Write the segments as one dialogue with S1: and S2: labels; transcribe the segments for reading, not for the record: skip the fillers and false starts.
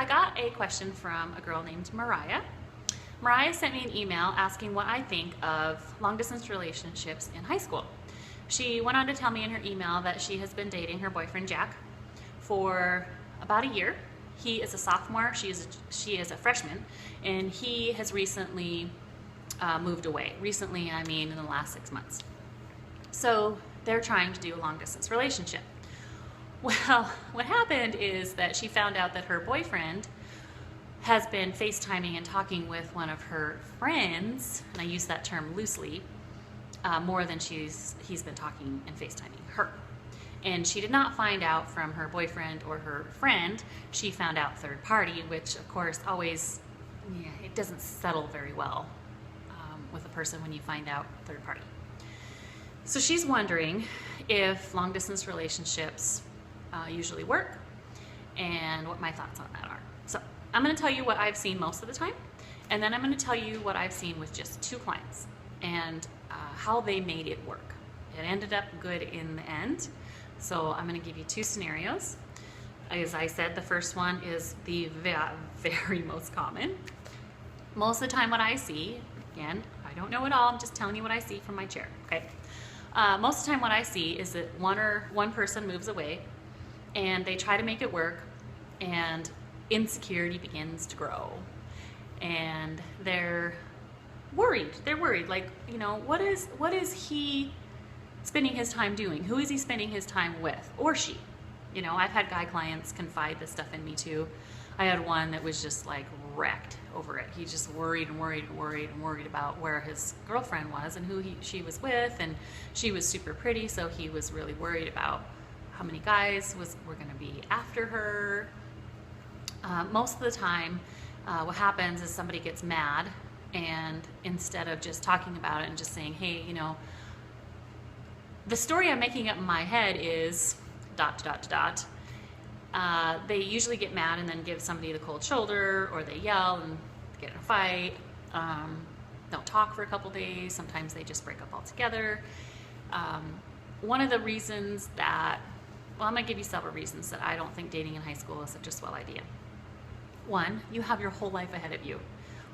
S1: I got a question from a girl named Mariah. Mariah sent me an email asking what I think of long distance relationships in high school. She went on to tell me in her email that she has been dating her boyfriend Jack for about a year. He is a sophomore, she is a freshman, and he has recently moved away. Recently, I mean in the last 6 months. So they're trying to do a long distance relationship. Well, what happened is that she found out that her boyfriend has been FaceTiming and talking with one of her friends, and I use that term loosely, more than he's been talking and FaceTiming her. And she did not find out from her boyfriend or her friend. She found out third party, which of course always, it doesn't settle very well with a person when you find out third party. So she's wondering if long distance relationships usually work and what my thoughts on that are. So I'm going to tell you what I've seen most of the time, and then I'm going to tell you what I've seen with just 2 clients and how they made it work. It ended up good in the end. So I'm going to give you 2 scenarios. As I said, the first one is the very most common. Most of the time what I see, again, I don't know it all, I'm just telling you what I see from my chair, okay? Most of the time what I see is that one person moves away and they try to make it work, and insecurity begins to grow, and they're worried. Like, you know, what is he spending his time doing? Who is he spending his time with, or she? You know, I've had guy clients confide this stuff in me too. I had one that was just like wrecked over it. He just worried about where his girlfriend was and who she was with, and she was super pretty, so he was really worried about how many guys were going to be after her. Most of the time, what happens is somebody gets mad, and instead of just talking about it and just saying, hey, you know, the story I'm making up in my head is ... They usually get mad and then give somebody the cold shoulder, or they yell and get in a fight, don't talk for a couple days. Sometimes they just break up altogether. One of the reasons that, well, I'm going to give you several reasons that I don't think dating in high school is such a swell idea. One, you have your whole life ahead of you.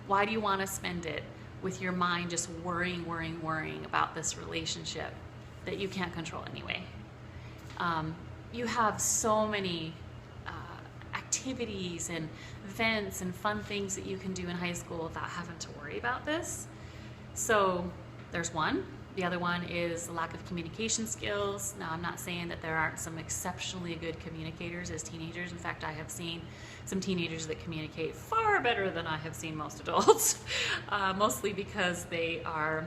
S1: Why do you want to spend it with your mind just worrying about this relationship that you can't control anyway? You have so many activities and events and fun things that you can do in high school without having to worry about this. So there's one. The other one is the lack of communication skills. Now, I'm not saying that there aren't some exceptionally good communicators as teenagers. In fact, I have seen some teenagers that communicate far better than I have seen most adults, mostly because they are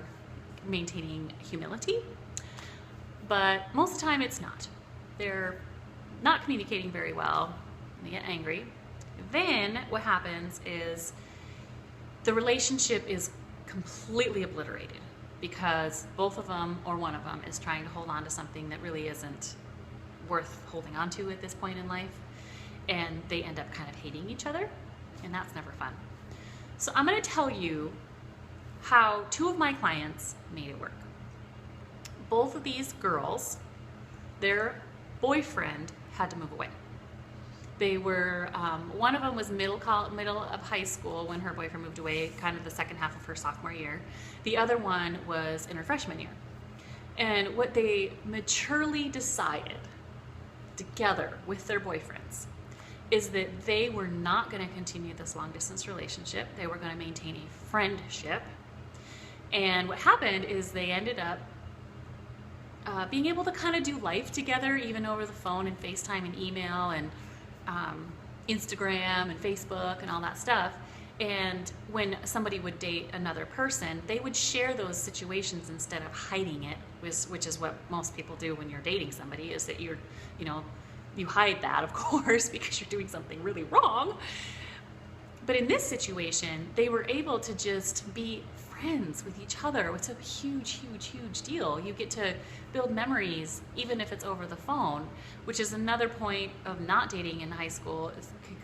S1: maintaining humility. But most of the time it's not. They're not communicating very well. They get angry. Then what happens is the relationship is completely obliterated because both of them or one of them is trying to hold on to something that really isn't worth holding on to at this point in life, and they end up kind of hating each other, and that's never fun. So I'm going to tell you how 2 of my clients made it work. Both of these girls, their boyfriend had to move away. They were, one of them was middle of high school when her boyfriend moved away, kind of the second half of her sophomore year. The other one was in her freshman year. And what they maturely decided together with their boyfriends is that they were not going to continue this long distance relationship. They were going to maintain a friendship. And what happened is they ended up being able to kind of do life together, even over the phone and FaceTime and email and Instagram and Facebook and all that stuff. And when somebody would date another person, they would share those situations instead of hiding it, which is what most people do when you're dating somebody, is that you hide that, of course, because you're doing something really wrong. But in this situation, they were able to just be friends with each other. It's a huge deal. You get to build memories even if it's over the phone, which is another point of not dating in high school,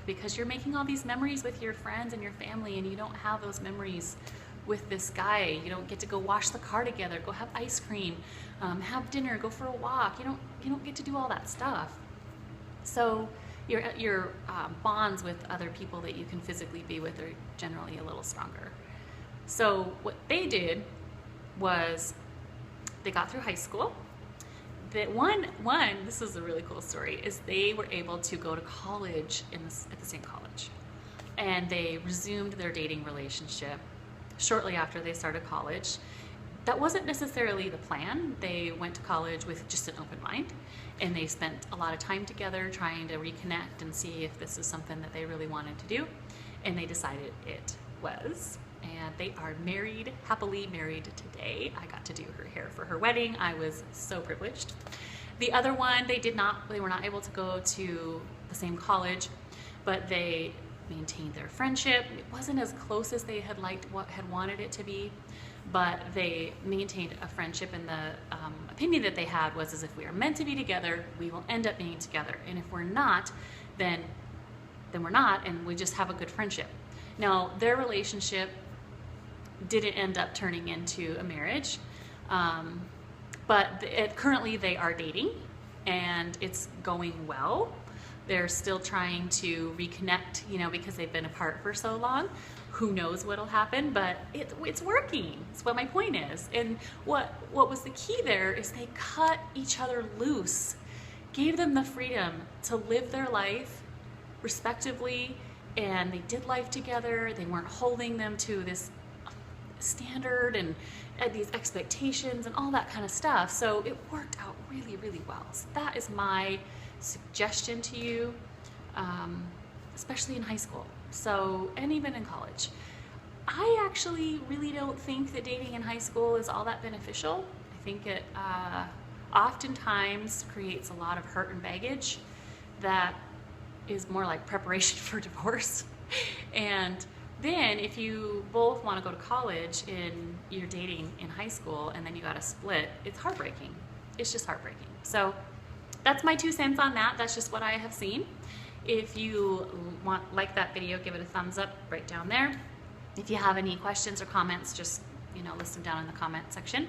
S1: because you're making all these memories with your friends and your family, and you don't have those memories with this guy. You don't get to go wash the car together, go have ice cream, have dinner, go for a walk. You don't get to do all that stuff. So your bonds with other people that you can physically be with are generally a little stronger. So what they did was they got through high school. That one, this is a really cool story, is they were able to go to college at the same college. And they resumed their dating relationship shortly after they started college. That wasn't necessarily the plan. They went to college with just an open mind, and they spent a lot of time together trying to reconnect and see if this is something that they really wanted to do. And they decided it was. And they are married, happily married today. I got to do her hair for her wedding. I was so privileged. The other one, they were not able to go to the same college, but they maintained their friendship. It wasn't as close as they had wanted it to be, but they maintained a friendship, and the opinion that they had was, as if we are meant to be together, we will end up being together. And if we're not, then we're not, and we just have a good friendship. Now, their relationship didn't end up turning into a marriage, but currently they are dating, and it's going well. They're still trying to reconnect, because they've been apart for so long. Who knows what'll happen, but it's working. That's what my point is. And what was the key there is they cut each other loose, gave them the freedom to live their life respectively, and they did life together. They weren't holding them to this standard and these expectations and all that kind of stuff. So it worked out really, really well. So that is my suggestion to you, especially in high school. So, and even in college. I actually really don't think that dating in high school is all that beneficial. I think it oftentimes creates a lot of hurt and baggage that is more like preparation for divorce. And then if you both want to go to college and you're dating in high school and then you got to split, it's heartbreaking. It's just heartbreaking. So that's my 2 cents on that. That's just what I have seen. If you like that video, give it a thumbs up right down there. If you have any questions or comments, just list them down in the comment section.